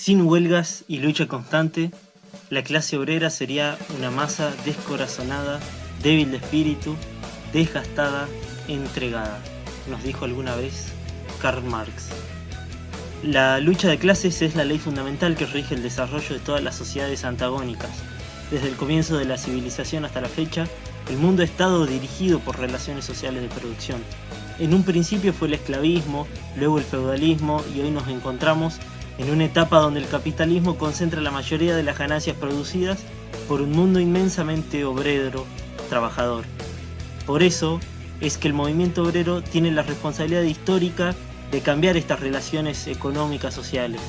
Sin huelgas y lucha constante, la clase obrera sería una masa descorazonada, débil de espíritu, desgastada, entregada, nos dijo alguna vez Karl Marx. La lucha de clases es la ley fundamental que rige el desarrollo de todas las sociedades antagónicas. Desde el comienzo de la civilización hasta la fecha, el mundo ha estado dirigido por relaciones sociales de producción. En un principio fue el esclavismo, luego el feudalismo y hoy nos encontramos en una etapa donde el capitalismo concentra la mayoría de las ganancias producidas por un mundo inmensamente obrero, trabajador. Por eso es que el movimiento obrero tiene la responsabilidad histórica de cambiar estas relaciones económicas sociales,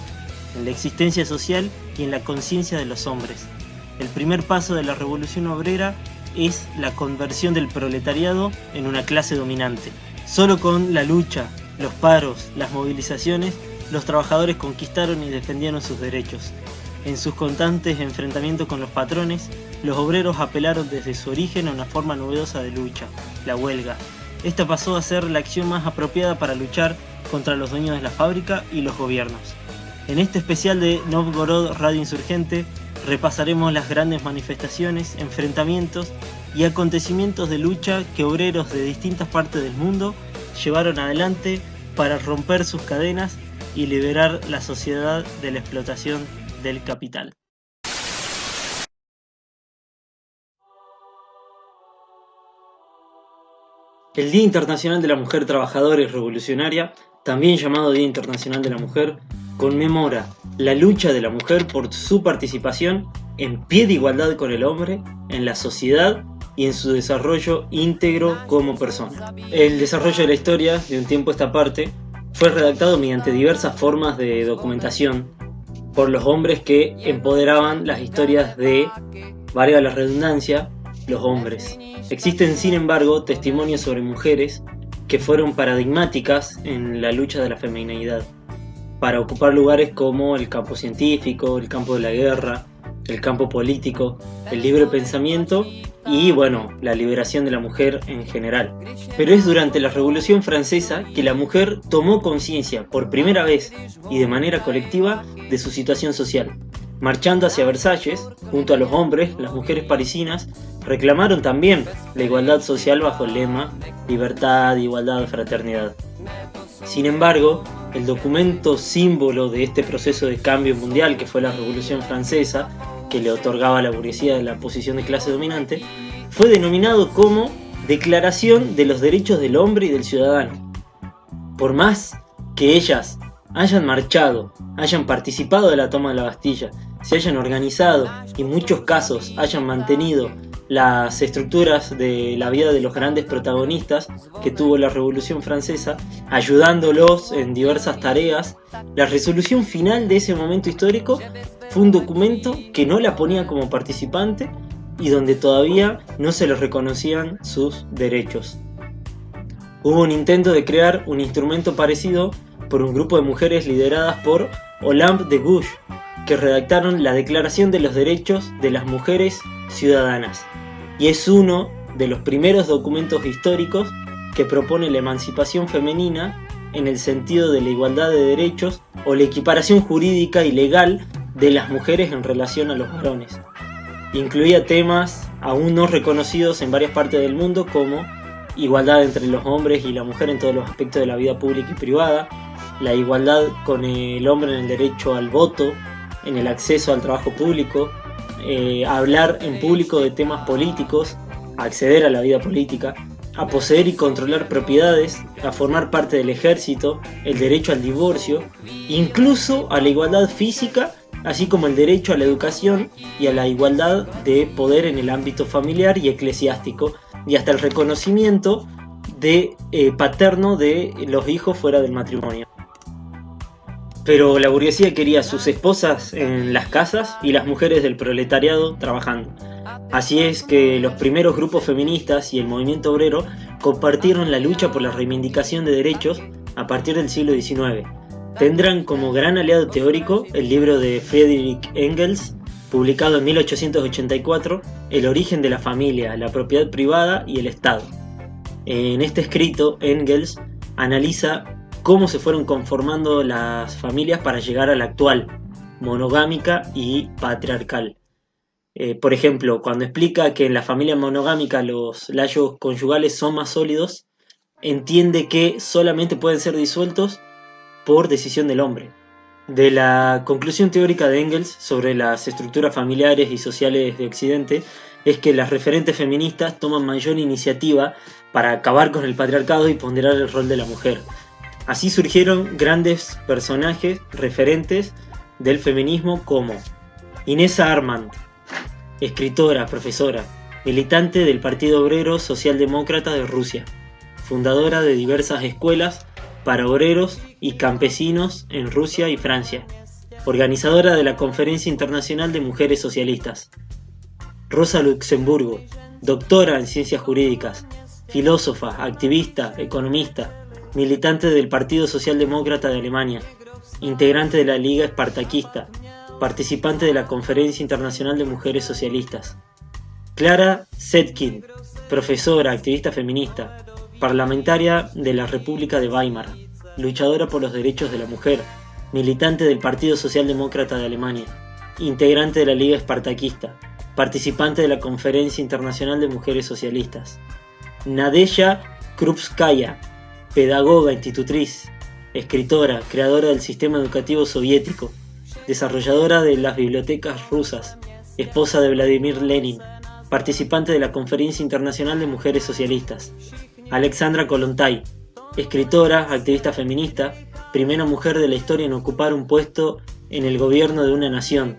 en la existencia social y en la conciencia de los hombres. El primer paso de la revolución obrera es la conversión del proletariado en una clase dominante. Solo con la lucha, los paros, las movilizaciones, los trabajadores conquistaron y defendieron sus derechos. En sus constantes enfrentamientos con los patrones, los obreros apelaron desde su origen a una forma novedosa de lucha, la huelga. Esta pasó a ser la acción más apropiada para luchar contra los dueños de la fábrica y los gobiernos. En este especial de Novgorod Radio Insurgente repasaremos las grandes manifestaciones, enfrentamientos y acontecimientos de lucha que obreros de distintas partes del mundo llevaron adelante para romper sus cadenas y liberar la sociedad de la explotación del capital. El Día Internacional de la Mujer Trabajadora y Revolucionaria, también llamado Día Internacional de la Mujer, conmemora la lucha de la mujer por su participación en pie de igualdad con el hombre en la sociedad y en su desarrollo íntegro como persona. El desarrollo de la historia, de un tiempo a esta parte, fue redactado mediante diversas formas de documentación por los hombres que empoderaban las historias de, valga la redundancia, los hombres. Existen, sin embargo, testimonios sobre mujeres que fueron paradigmáticas en la lucha de la feminidad, para ocupar lugares como el campo científico, el campo de la guerra, el campo político, el libre pensamiento y, la liberación de la mujer en general. Pero es durante la Revolución Francesa que la mujer tomó conciencia por primera vez y de manera colectiva de su situación social. Marchando hacia Versalles, junto a los hombres, las mujeres parisinas reclamaron también la igualdad social bajo el lema libertad, igualdad, fraternidad. Sin embargo, el documento símbolo de este proceso de cambio mundial que fue la Revolución Francesa, que le otorgaba a la burguesía la posición de clase dominante, fue denominado como Declaración de los Derechos del Hombre y del Ciudadano. Por más que ellas hayan marchado, hayan participado de la toma de la Bastilla, se hayan organizado y en muchos casos hayan mantenido las estructuras de la vida de los grandes protagonistas que tuvo la Revolución Francesa, ayudándolos en diversas tareas, la resolución final de ese momento histórico fue un documento que no la ponía como participante y donde todavía no se les reconocían sus derechos. Hubo un intento de crear un instrumento parecido por un grupo de mujeres lideradas por Olympe de Gouges, que redactaron la Declaración de los Derechos de las Mujeres Ciudadanas, y es uno de los primeros documentos históricos que propone la emancipación femenina en el sentido de la igualdad de derechos o la equiparación jurídica y legal de las mujeres en relación a los varones. Incluía temas aún no reconocidos en varias partes del mundo como igualdad entre los hombres y la mujer en todos los aspectos de la vida pública y privada, la igualdad con el hombre en el derecho al voto, en el acceso al trabajo público, hablar en público de temas políticos, acceder a la vida política, a poseer y controlar propiedades, a formar parte del ejército, el derecho al divorcio, incluso a la igualdad física, así como el derecho a la educación y a la igualdad de poder en el ámbito familiar y eclesiástico, y hasta el reconocimiento de paterno de los hijos fuera del matrimonio. Pero la burguesía quería a sus esposas en las casas y las mujeres del proletariado trabajando. Así es que los primeros grupos feministas y el movimiento obrero compartieron la lucha por la reivindicación de derechos a partir del siglo XIX. Tendrán como gran aliado teórico el libro de Friedrich Engels, publicado en 1884, El origen de la familia, la propiedad privada y el Estado. En este escrito, Engels analiza cómo se fueron conformando las familias para llegar a la actual, monogámica y patriarcal. Por ejemplo, cuando explica que en la familia monogámica los lazos conyugales son más sólidos, entiende que solamente pueden ser disueltos por decisión del hombre. De la conclusión teórica de Engels sobre las estructuras familiares y sociales de Occidente es que las referentes feministas toman mayor iniciativa para acabar con el patriarcado y ponderar el rol de la mujer. Así surgieron grandes personajes referentes del feminismo como Inés Armand, escritora, profesora, militante del Partido Obrero Socialdemócrata de Rusia, fundadora de diversas escuelas para obreros y campesinos en Rusia y Francia, organizadora de la Conferencia Internacional de Mujeres Socialistas. Rosa Luxemburgo, doctora en Ciencias Jurídicas, filósofa, activista, economista, militante del Partido Socialdemócrata de Alemania, integrante de la Liga Espartaquista, participante de la Conferencia Internacional de Mujeres Socialistas. Clara Zetkin, profesora, activista feminista, parlamentaria de la República de Weimar, luchadora por los derechos de la mujer, militante del Partido Socialdemócrata de Alemania, integrante de la Liga Espartaquista, participante de la Conferencia Internacional de Mujeres Socialistas. Nadeya Krupskaya, pedagoga, institutriz, escritora, creadora del sistema educativo soviético, desarrolladora de las bibliotecas rusas, esposa de Vladimir Lenin, participante de la Conferencia Internacional de Mujeres Socialistas. Alexandra Kollontai, escritora, activista feminista, primera mujer de la historia en ocupar un puesto en el gobierno de una nación,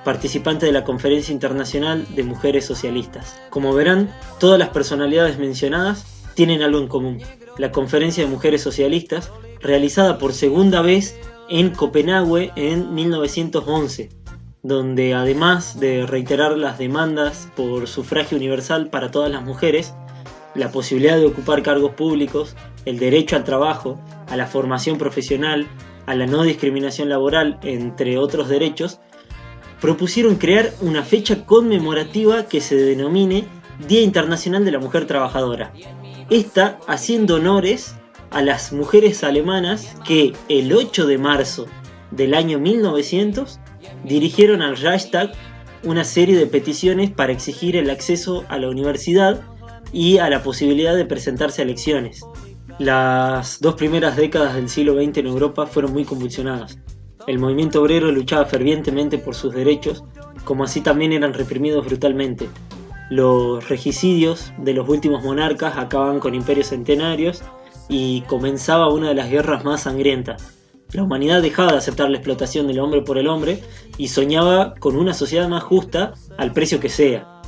participante de la Conferencia Internacional de Mujeres Socialistas. Como verán, todas las personalidades mencionadas tienen algo en común: la Conferencia de Mujeres Socialistas, realizada por segunda vez en Copenhague en 1911, donde además de reiterar las demandas por sufragio universal para todas las mujeres, la posibilidad de ocupar cargos públicos, el derecho al trabajo, a la formación profesional, a la no discriminación laboral, entre otros derechos, propusieron crear una fecha conmemorativa que se denomine Día Internacional de la Mujer Trabajadora. Esta haciendo honores a las mujeres alemanas que el 8 de marzo del año 1900 dirigieron al Reichstag una serie de peticiones para exigir el acceso a la universidad y a la posibilidad de presentarse a elecciones. Las dos primeras décadas del siglo XX en Europa fueron muy convulsionadas. El movimiento obrero luchaba fervientemente por sus derechos, como así también eran reprimidos brutalmente. Los regicidios de los últimos monarcas acababan con imperios centenarios y comenzaba una de las guerras más sangrientas. La humanidad dejaba de aceptar la explotación del hombre por el hombre y soñaba con una sociedad más justa al precio que sea.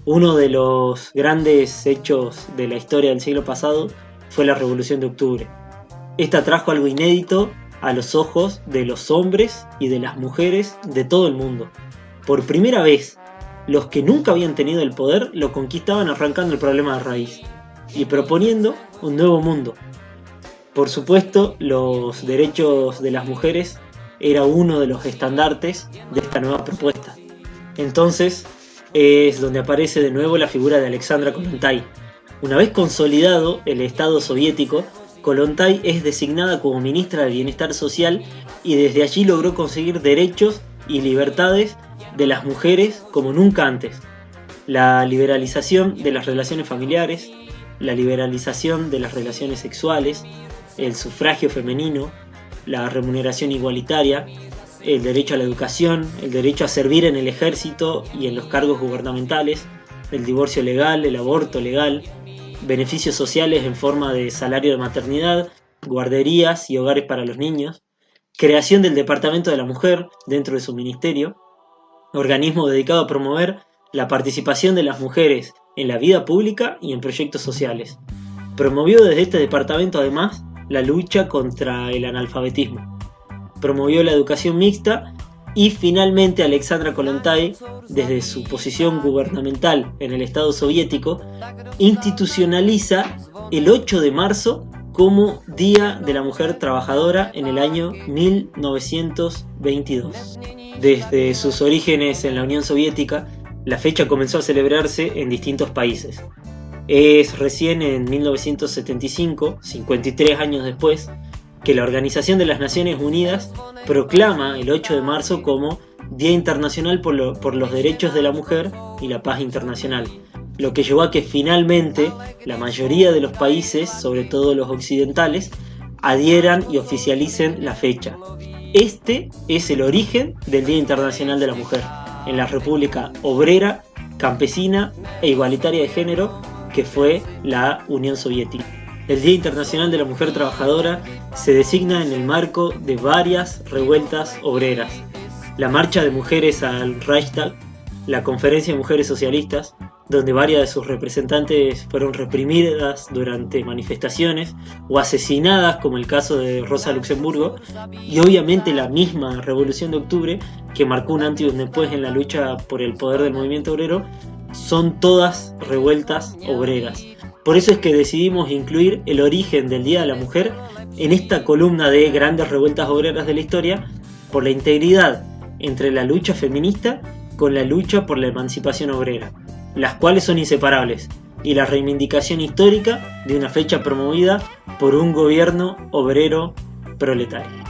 Uno de los grandes hechos de la historia del siglo pasado fue la Revolución de Octubre. Esta trajo algo inédito a los ojos de los hombres y de las mujeres de todo el mundo. Por primera vez, los que nunca habían tenido el poder lo conquistaban arrancando el problema de raíz y proponiendo un nuevo mundo. Por supuesto, los derechos de las mujeres era uno de los estandartes de esta nueva propuesta. Entonces es donde aparece de nuevo la figura de Alexandra Kollontai. Una vez consolidado el Estado soviético, Kollontai es designada como ministra de Bienestar Social y desde allí logró conseguir derechos y libertades de las mujeres como nunca antes. La liberalización de las relaciones familiares, la liberalización de las relaciones sexuales, el sufragio femenino, la remuneración igualitaria, el derecho a la educación, el derecho a servir en el ejército y en los cargos gubernamentales, el divorcio legal, el aborto legal, beneficios sociales en forma de salario de maternidad, guarderías y hogares para los niños, creación del Departamento de la Mujer dentro de su ministerio, organismo dedicado a promover la participación de las mujeres en la vida pública y en proyectos sociales. Promovió desde este departamento además la lucha contra el analfabetismo. Promovió la educación mixta y finalmente Alexandra Kollontai, desde su posición gubernamental en el Estado soviético, institucionaliza el 8 de marzo como Día de la Mujer Trabajadora en el año 1922. Desde sus orígenes en la Unión Soviética, la fecha comenzó a celebrarse en distintos países. Es recién en 1975, 53 años después, que la Organización de las Naciones Unidas proclama el 8 de marzo como Día Internacional por los Derechos de la Mujer y la Paz Internacional, lo que llevó a que finalmente la mayoría de los países, sobre todo los occidentales, adhieran y oficialicen la fecha. Este es el origen del Día Internacional de la Mujer, en la República Obrera, Campesina e Igualitaria de Género, que fue la Unión Soviética. El Día Internacional de la Mujer Trabajadora se designa en el marco de varias revueltas obreras. La marcha de mujeres al Reichstag, la Conferencia de Mujeres Socialistas, donde varias de sus representantes fueron reprimidas durante manifestaciones o asesinadas, como el caso de Rosa Luxemburgo, y obviamente la misma Revolución de Octubre, que marcó un antes y un después en la lucha por el poder del movimiento obrero, son todas revueltas obreras. Por eso es que decidimos incluir el origen del Día de la Mujer en esta columna de grandes revueltas obreras de la historia, por la integridad entre la lucha feminista con la lucha por la emancipación obrera, las cuales son inseparables, y la reivindicación histórica de una fecha promovida por un gobierno obrero proletario.